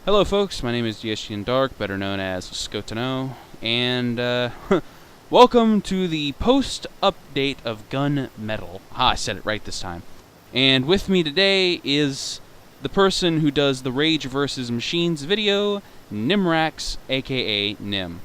Hello folks, my name is DSGN Dark, better known as Scotano, and welcome to the post-update of Gun Mettle. I said it right this time. And with me today is the person who does the Rage vs. Machines video, Nimrax, aka Nim.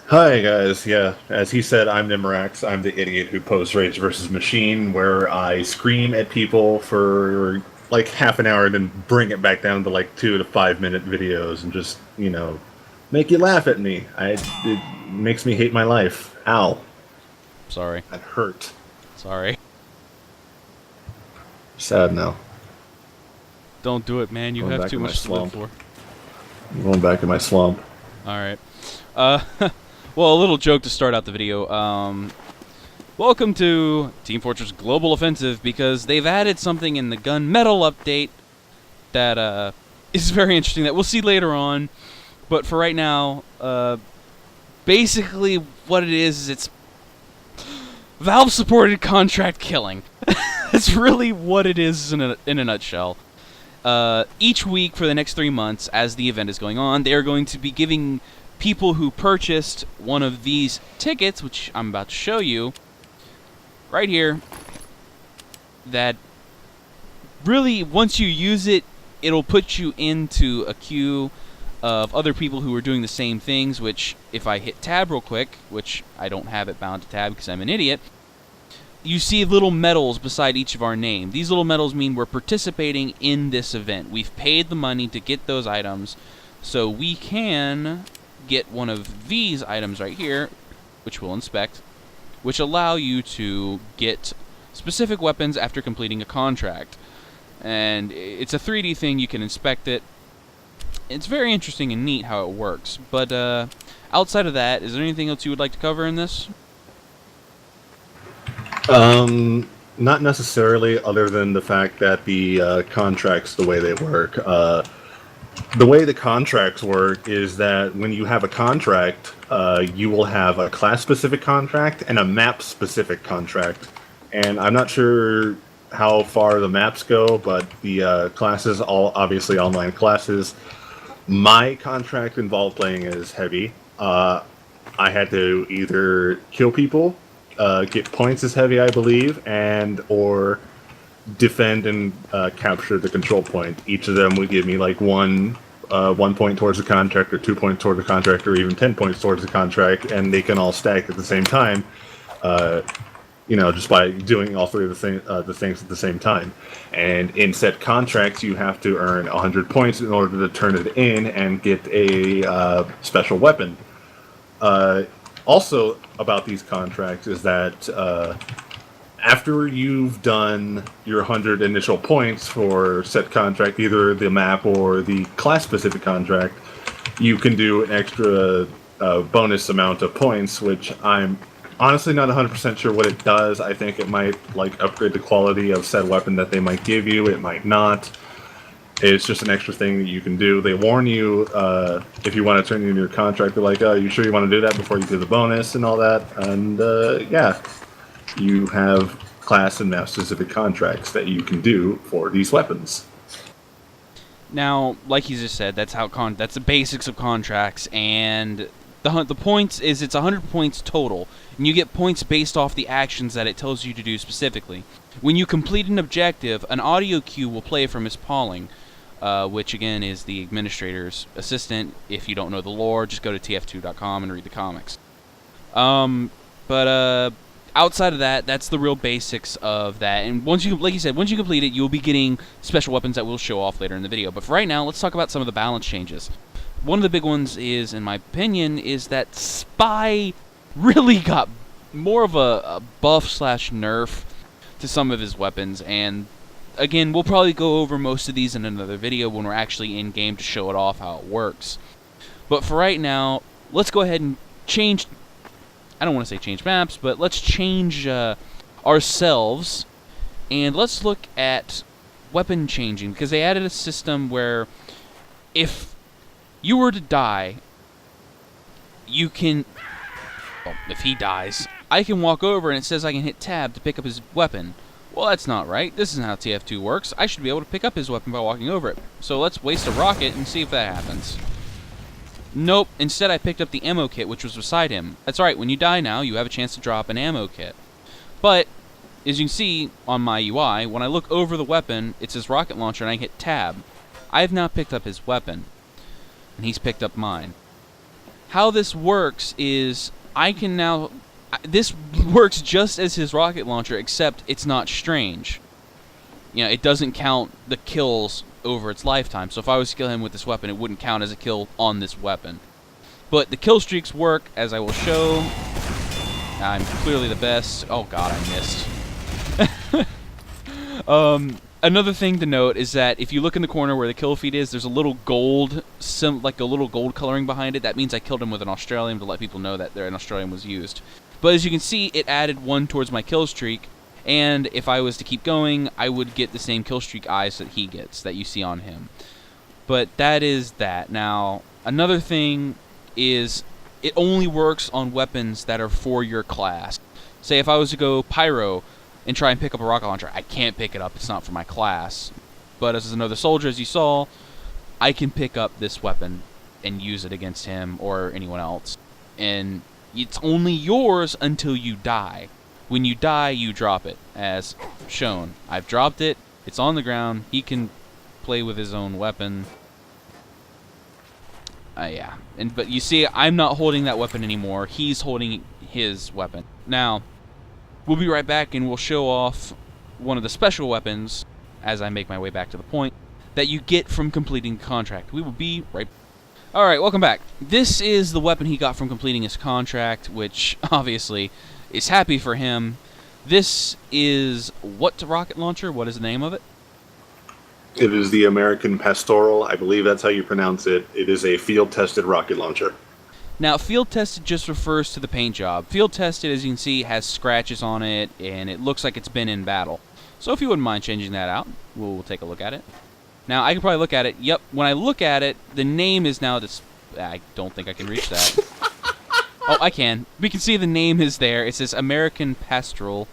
Hi guys, yeah, as he said, I'm Nimrax. I'm the idiot who posts Rage vs. Machine, where I scream at people for like half an hour and then bring it back down to like 2 to 5 minute videos and just, you know, make you laugh at me. It makes me hate my life. Ow. Sorry. That hurt. Sorry. Sad now. Don't do it, man. You have too much to live for. I'm going back to my slump. Alright. Well, a little joke to start out the video. Welcome to Team Fortress Global Offensive, because they've added something in the Gun Mettle update that is very interesting that we'll see later on. But for right now, basically what it is it's Valve-supported contract killing. That's really what it is in a nutshell. Each week for the next 3 months, as the event is going on, they are going to be giving people who purchased one of these tickets, which I'm about to show you right here, that really, once you use it, it'll put you into a queue of other people who are doing the same things, which, if I hit tab real quick, which I don't have it bound to tab because I'm an idiot, you see little medals beside each of our name. These little medals mean we're participating in this event. We've paid the money to get those items, so we can get one of these items right here, which we'll inspect, which allow you to get specific weapons after completing a contract. And it's a 3D thing, you can inspect it. It's very interesting and neat how it works. But outside of that, is there anything else you would like to cover in this? Not necessarily, other than the fact that the contracts, the way they work, the way the contracts work is that when you have a contract, you will have a class-specific contract and a map-specific contract. And I'm not sure how far the maps go, but the classes, all obviously online classes. My contract involved playing as heavy. I had to either kill people, get points as heavy, I believe, and or defend and capture the control point. Each of them would give me like 1 point towards the contract, or 2 points towards the contract, or even 10 points towards the contract, and they can all stack at the same time. You know, just by doing all three of the things at the same time. And in set contracts, you have to earn 100 points in order to turn it in and get a special weapon. Also, about these contracts is that after you've done your 100 initial points for set contract, either the map or the class-specific contract, you can do an extra bonus amount of points, which I'm honestly not 100% sure what it does. I think it might like upgrade the quality of said weapon that they might give you. It might not. It's just an extra thing that you can do. They warn you if you want to turn in your contract. They're like, "Oh, you sure you want to do that before you do the bonus and all that?" And yeah. You have class and map specific contracts that you can do for these weapons. Now, like he just said, that's that's the basics of contracts, and the points is it's 100 points total, and you get points based off the actions that it tells you to do specifically. When you complete an objective, an audio cue will play from Miss Pauling, which again is the administrator's assistant. If you don't know the lore, just go to TF2.com and read the comics. Outside of that, that's the real basics of that. And once you, like you said, once you complete it, you'll be getting special weapons that we'll show off later in the video. But for right now, let's talk about some of the balance changes. One of the big ones is, in my opinion, is that Spy really got more of a buff/nerf to some of his weapons. And again, we'll probably go over most of these in another video when we're actually in game to show it off how it works. But for right now, let's go ahead and change. I don't want to say change maps, but let's change ourselves, and let's look at weapon changing, because they added a system where if you were to die, you can, well, if he dies, I can walk over and it says I can hit tab to pick up his weapon. Well, that's not right. This isn't how TF2 works. I should be able to pick up his weapon by walking over it. So let's waste a rocket and see if that happens. Nope. Instead, I picked up the ammo kit, which was beside him. That's right. When you die now, you have a chance to drop an ammo kit. But, as you can see on my UI, when I look over the weapon, it says rocket launcher, and I hit tab. I have now picked up his weapon, and he's picked up mine. How this works is I can now... This works just as his rocket launcher, except it's not strange. You know, it doesn't count the kills over its lifetime. So if I was to kill him with this weapon, it wouldn't count as a kill on this weapon. But the kill streaks work, as I will show. I'm clearly the best. Oh god, I missed. Another thing to note is that if you look in the corner where the kill feed is, there's a little gold, like a little gold coloring behind it. That means I killed him with an Australian to let people know that an Australian was used. But as you can see, it added 1 towards my kill streak, and if I was to keep going, I would get the same kill streak eyes that he gets, that you see on him. But that is that. Now, another thing is it only works on weapons that are for your class. Say if I was to go Pyro and try and pick up a rocket launcher, I can't pick it up, it's not for my class. But as another soldier, as you saw, I can pick up this weapon and use it against him or anyone else. And it's only yours until you die. When you die, you drop it, as shown. I've dropped it, it's on the ground, he can play with his own weapon. Yeah. But you see, I'm not holding that weapon anymore, he's holding his weapon. Now, we'll be right back and we'll show off one of the special weapons, as I make my way back to the point, that you get from completing the contract. We will be right back. Alright, welcome back. This is the weapon he got from completing his contract, which obviously is happy for him. This is what rocket launcher? What is the name of it? It is the American Pastoral. I believe that's how you pronounce it. It is a field-tested rocket launcher. Now, field-tested just refers to the paint job. Field-tested, as you can see, has scratches on it, and it looks like it's been in battle. So if you wouldn't mind changing that out, we'll take a look at it. Now, I can probably look at it. Yep, when I look at it, the name is now this... I don't think I can reach that. Oh, I can. We can see the name is there. It says American Pastoral.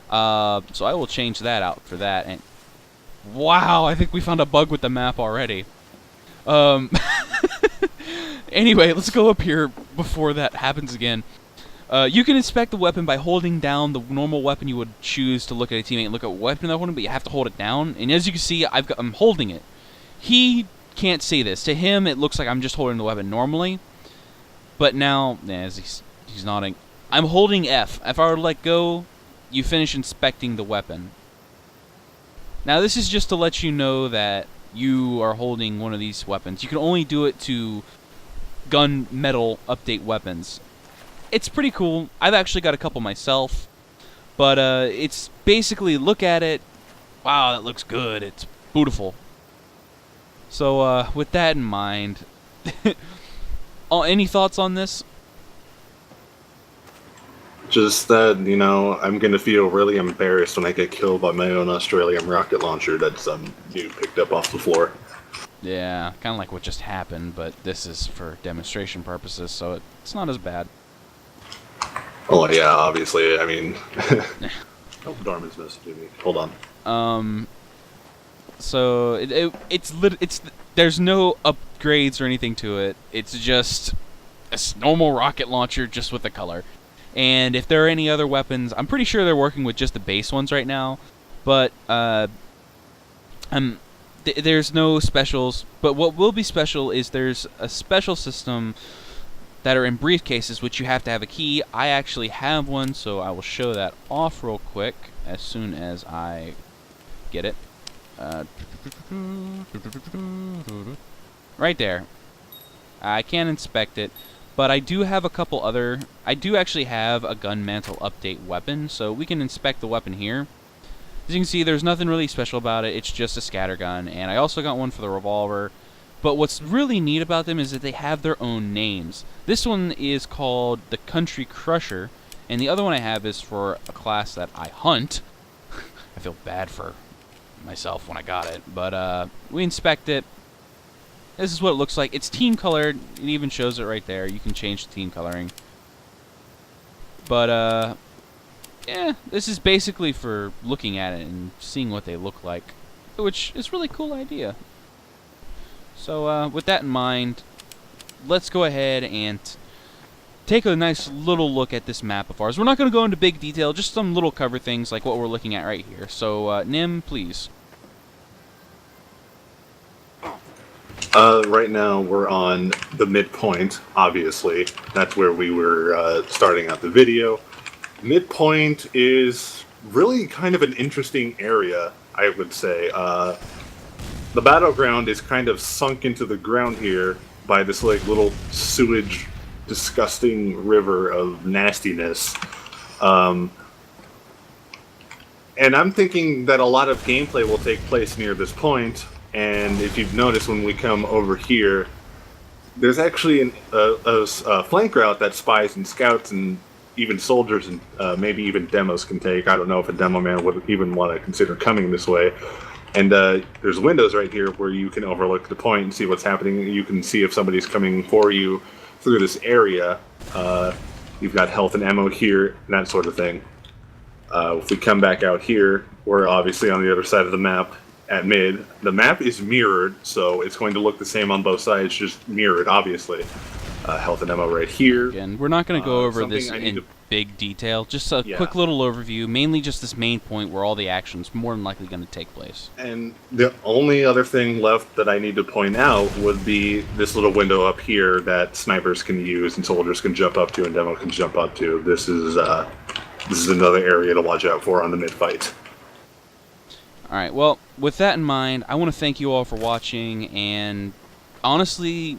So I will change that out for that. And wow, I think we found a bug with the map already. Anyway, let's go up here before that happens again. You can inspect the weapon by holding down the normal weapon you would choose to look at a teammate and look at what weapon they're holding, but you have to hold it down. And as you can see, I'm holding it. He can't see this. To him, it looks like I'm just holding the weapon normally. But now, as he's nodding, I'm holding F. If I were to let go, you finish inspecting the weapon. Now, this is just to let you know that you are holding one of these weapons. You can only do it to gun metal update weapons. It's pretty cool. I've actually got a couple myself. But it's basically, look at it. Wow, that looks good. It's beautiful. So with that in mind, any thoughts on this? Just that, you know, I'm going to feel really embarrassed when I get killed by my own Australian rocket launcher that's you picked up off the floor. Yeah, kind of like what just happened, but this is for demonstration purposes, so it's not as bad. Oh yeah, obviously. I mean, oh, Darman's messaging me. Hold on. So it's there's no upgrades or anything to it. It's just a normal rocket launcher, just with the color. And if there are any other weapons, I'm pretty sure they're working with just the base ones right now. But there's no specials. But what will be special is there's a special system that are in briefcases, which you have to have a key. I actually have one, so I will show that off real quick as soon as I get it. Right there. I can't inspect it, but I do have a couple other... I do actually have a gun mantle update weapon, so we can inspect the weapon here. As you can see, there's nothing really special about it. It's just a scattergun, and I also got one for the revolver. But what's really neat about them is that they have their own names. This one is called the Country Crusher, and the other one I have is for a class that I hunt. I feel bad for myself when I got it, but we inspect it. This is what it looks like. It's team colored. It even shows it right there. You can change the team coloring. But yeah, this is basically for looking at it and seeing what they look like, which is a really cool idea. So with that in mind, let's go ahead and take a nice little look at this map of ours. We're not going to go into big detail, just some little cover things like what we're looking at right here. So Nim, please. Right now we're on the midpoint, obviously. That's where we were starting out the video. Midpoint is really kind of an interesting area, I would say. The battleground is kind of sunk into the ground here by this like little sewage, disgusting river of nastiness. And I'm thinking that a lot of gameplay will take place near this point. And if you've noticed, when we come over here, there's actually a flank route that spies and scouts and even soldiers and maybe even demos can take. I don't know if a demo man would even want to consider coming this way. And there's windows right here where you can overlook the point and see what's happening. You can see if somebody's coming for you through this area. You've got health and ammo here, and that sort of thing. If we come back out here, we're obviously on the other side of the map. At mid, the map is mirrored, so it's going to look the same on both sides, just mirrored, obviously. Health and ammo right here. Again, we're not going to go over this in big detail, just a quick little overview, mainly just this main point where all the action's more than likely going to take place. And the only other thing left that I need to point out would be this little window up here that snipers can use and soldiers can jump up to and demo can jump up to. This is another area to watch out for on the mid-fight. Alright, well, with that in mind, I want to thank you all for watching, and honestly,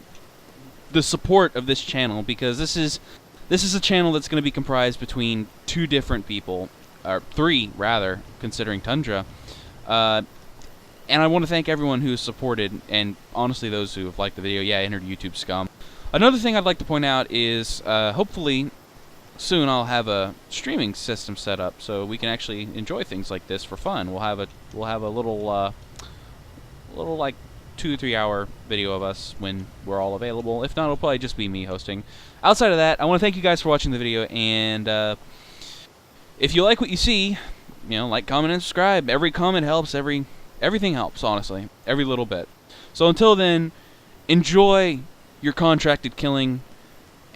the support of this channel, because this is a channel that's going to be comprised between two different people, or three, rather, considering Tundra, and I want to thank everyone who has supported, and honestly those who have liked the video. Yeah, I entered YouTube scum. Another thing I'd like to point out is, hopefully, soon I'll have a streaming system set up so we can actually enjoy things like this for fun. We'll have a little like 2 or 3 hour video of us when we're all available. If not, it'll probably just be me hosting. Outside of that, I want to thank you guys for watching the video, and if you like what you see, like, comment, and subscribe. Every comment helps. Everything helps, honestly. Every little bit. So until then, enjoy your contracted killing,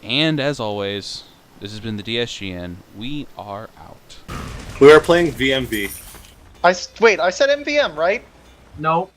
and as always, this has been the DSGN. We are out. We are playing VMV. Wait, I said MVM, right? No.